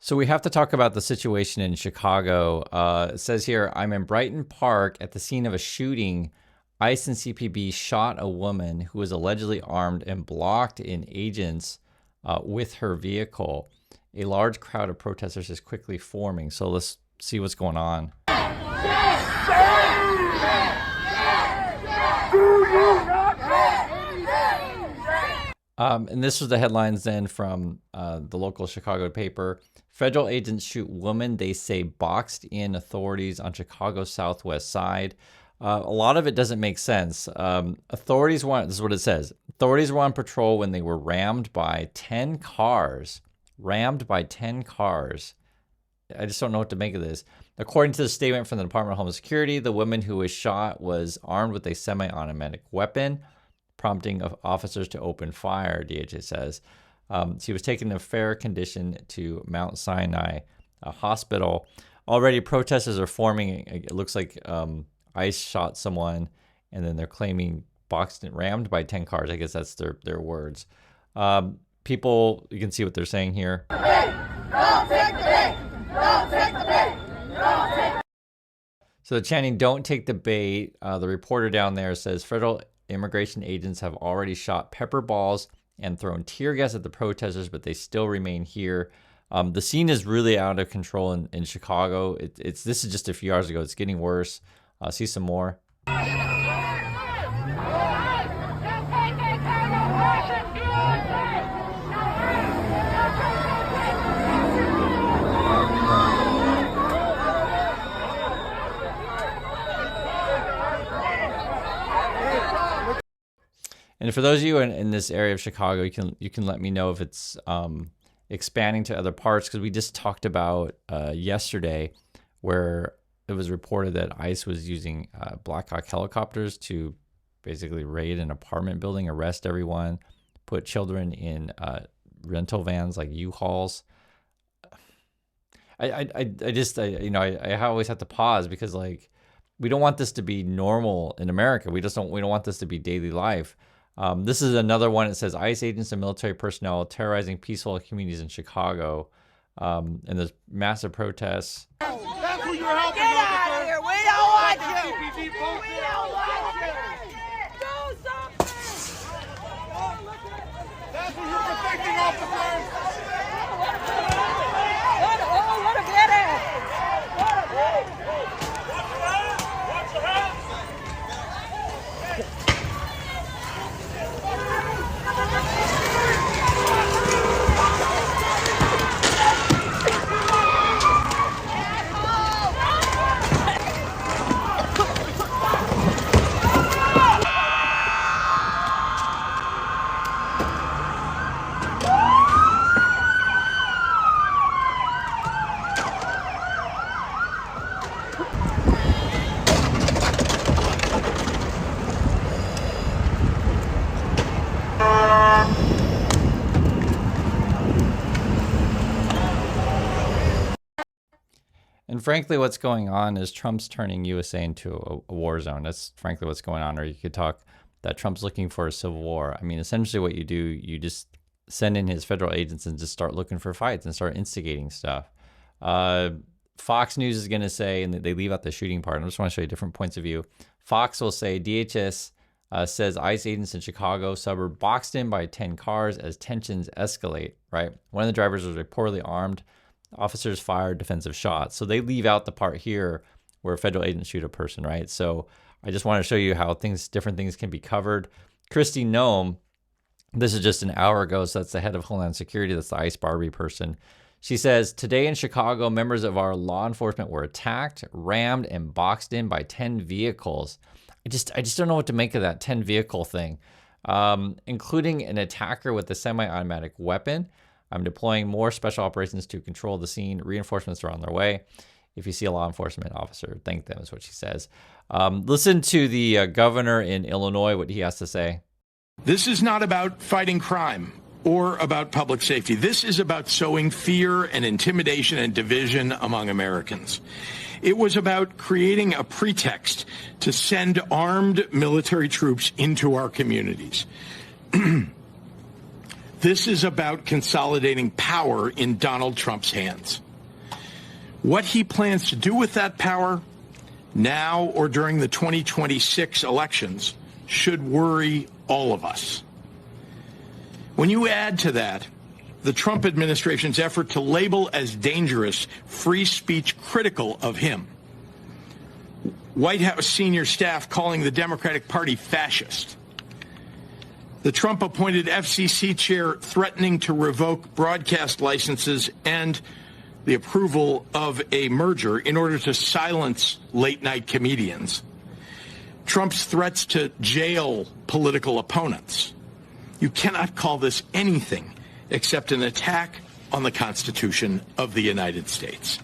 So we have to talk about the situation in Chicago. It says here, I'm in Brighton Park at the scene of a shooting. ICE and CPB shot a woman who was allegedly armed and blocked in agents with her vehicle. A large crowd of protesters is quickly forming. So let's see what's going on. And this was the headlines then from the local Chicago paper. Federal agents shoot woman, they say boxed in authorities on Chicago's southwest side. A lot of it doesn't make sense. Authorities this is what it says. Authorities were on patrol when they were rammed by 10 cars. Rammed by 10 cars. I just don't know what to make of this. According to the statement from the Department of Homeland Security, the woman who was shot was armed with a semi-automatic weapon, prompting officers to open fire, DHS says. She was taken in fair condition to Mount Sinai Hospital. Already protesters are forming. It looks like ICE shot someone, and then they're claiming boxed and rammed by 10 cars. I guess that's their words. People, you can see what they're saying here. So the chanting, don't take the bait. The reporter down there says federal immigration agents have already shot pepper balls and thrown tear gas at the protesters, but they still remain here. The scene is really out of control in Chicago. This is just a few hours ago. It's getting worse. See some more. And for those of you in this area of Chicago, you can let me know if it's expanding to other parts, because we just talked about yesterday where it was reported that ICE was using Black Hawk helicopters to basically raid an apartment building, arrest everyone, put children in rental vans like U-Hauls. I always have to pause because we don't want this to be normal in America. We don't want this to be daily life. This is another one. It says ICE agents and military personnel terrorizing peaceful communities in Chicago. And there's massive protests. That's who you're helping. Get out of here. We don't want you. We don't want you. Do something. That's who you're protecting, officers. What a badass. Watch your hands. And frankly, what's going on is Trump's turning USA into a war zone. That's frankly what's going on. Or you could talk that Trump's looking for a civil war. I mean, essentially what you do, you just send in his federal agents and just start looking for fights and start instigating stuff. Fox News is going to say, and they leave out the shooting part. I just want to show you different points of view. Fox will say DHS says ICE agents in Chicago suburb boxed in by 10 cars as tensions escalate, right? One of the drivers was reportedly armed. Officers fired defensive shots. So they leave out the part here where federal agents shoot a person, right? So I just want to show you how different things can be covered. Kristi Noem, this is just an hour ago, so that's the head of Homeland Security. That's the ICE Barbie person. She says, today in Chicago, members of our law enforcement were attacked, rammed, and boxed in by 10 vehicles. I just don't know what to make of that 10 vehicle thing, including an attacker with a semi-automatic weapon. I'm deploying more special operations to control the scene. Reinforcements are on their way. If you see a law enforcement officer, thank them, is what she says. Listen to the governor in Illinois, what he has to say. This is not about fighting crime or about public safety. This is about sowing fear and intimidation and division among Americans. It was about creating a pretext to send armed military troops into our communities. This is about consolidating power in Donald Trump's hands. What he plans to do with that power, now or during the 2026 elections, should worry all of us. When you add to that the Trump administration's effort to label as dangerous free speech critical of him, White House senior staff calling the Democratic Party fascist, the Trump-appointed FCC chair threatening to revoke broadcast licenses, and the approval of a merger in order to silence late-night comedians, Trump's threats to jail political opponents, you cannot call this anything except an attack on the Constitution of the United States.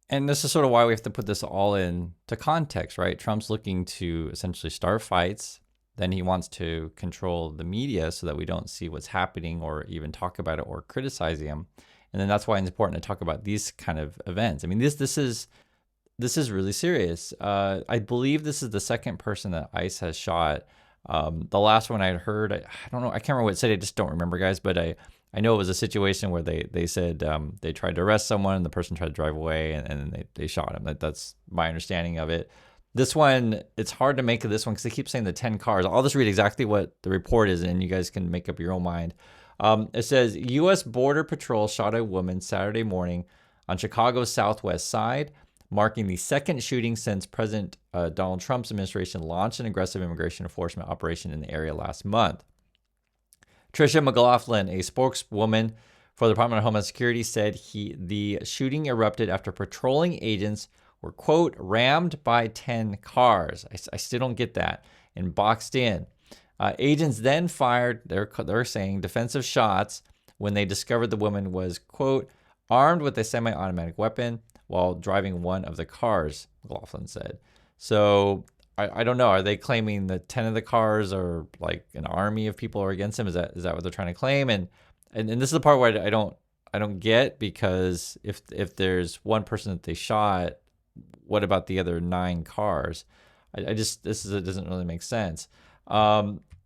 And this is sort of why we have to put this all into context, right? Trump's looking to essentially start fights. Then he wants to control the media so that we don't see what's happening or even talk about it or criticize him. And then that's why it's important to talk about these kind of events. I mean, this is really serious. I believe this is the second person that ICE has shot. The last one I had heard, I don't know, I can't remember what it said. I just don't remember, guys. But I know it was a situation where they said they tried to arrest someone and the person tried to drive away and they shot him. That's my understanding of it. This one, it's hard to make of this one because they keep saying the 10 cars. I'll just read exactly what the report is and you guys can make up your own mind. It says, U.S. Border Patrol shot a woman Saturday morning on Chicago's southwest side, marking the second shooting since President Donald Trump's administration launched an aggressive immigration enforcement operation in the area last month. Tricia McLaughlin, a spokeswoman for the Department of Homeland Security, said the shooting erupted after patrolling agents were, quote, rammed by 10 cars. I still don't get that, and boxed in. Agents then fired, they're saying, defensive shots when they discovered the woman was, quote, armed with a semi-automatic weapon while driving one of the cars, McLaughlin said. So I don't know. Are they claiming that 10 of the cars are like an army of people are against him? Is that what they're trying to claim? And this is the part where I don't get, because if there's one person that they shot, what about the other 9 cars? It doesn't really make sense.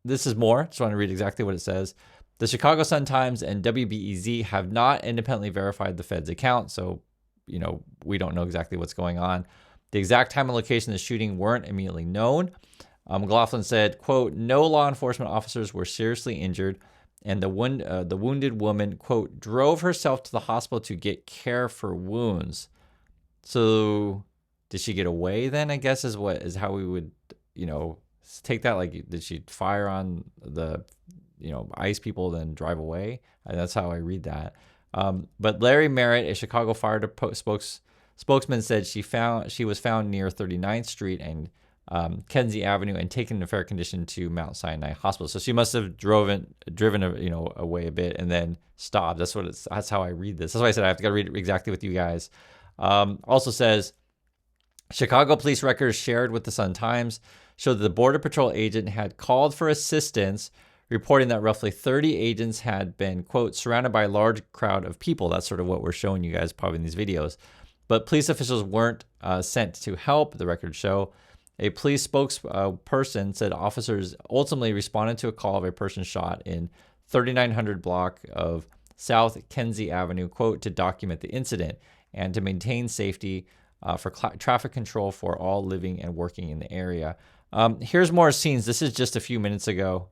This is more. Just want to read exactly what it says. The Chicago Sun-Times and WBEZ have not independently verified the Fed's account, so we don't know exactly what's going on. The exact time and location of the shooting weren't immediately known. McLaughlin said, quote, no law enforcement officers were seriously injured, and the wounded woman, quote, drove herself to the hospital to get care for wounds. So did she get away then, I guess, is how we would, take that? Like, did she fire on the, ICE people, then drive away? And that's how I read that. But Larry Merritt, a Chicago Fire spokesman, said she was found near 39th Street and Kenzie Avenue and taken in fair condition to Mount Sinai Hospital. So she must have driven away a bit and then stopped. That's how I read this. That's why I said I have to read it exactly with you guys. Also says, Chicago police records shared with the Sun-Times showed that the Border Patrol agent had called for assistance, reporting that roughly 30 agents had been, quote, surrounded by a large crowd of people. That's sort of what we're showing you guys probably in these videos. But police officials weren't sent to help, the records show. A police spokesperson said officers ultimately responded to a call of a person shot in 3900 block of South Kenzie Avenue, quote, to document the incident and to maintain safety for traffic control for all living and working in the area. Here's more scenes. This is just a few minutes ago.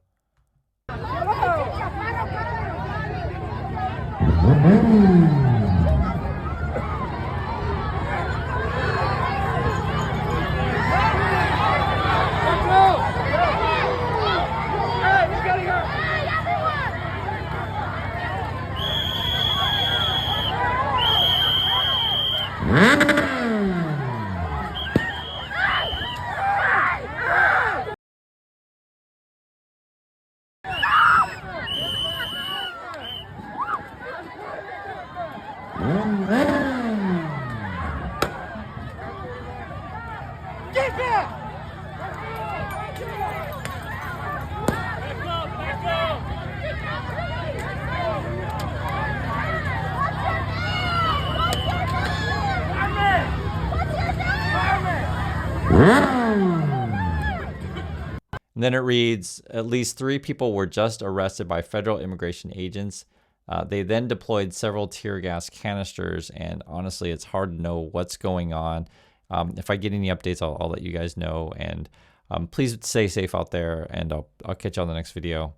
And then it reads, at least 3 people were just arrested by federal immigration agents. They then deployed several tear gas canisters, and honestly, it's hard to know what's going on. If I get any updates, I'll let you guys know. And please stay safe out there, and I'll catch you on the next video.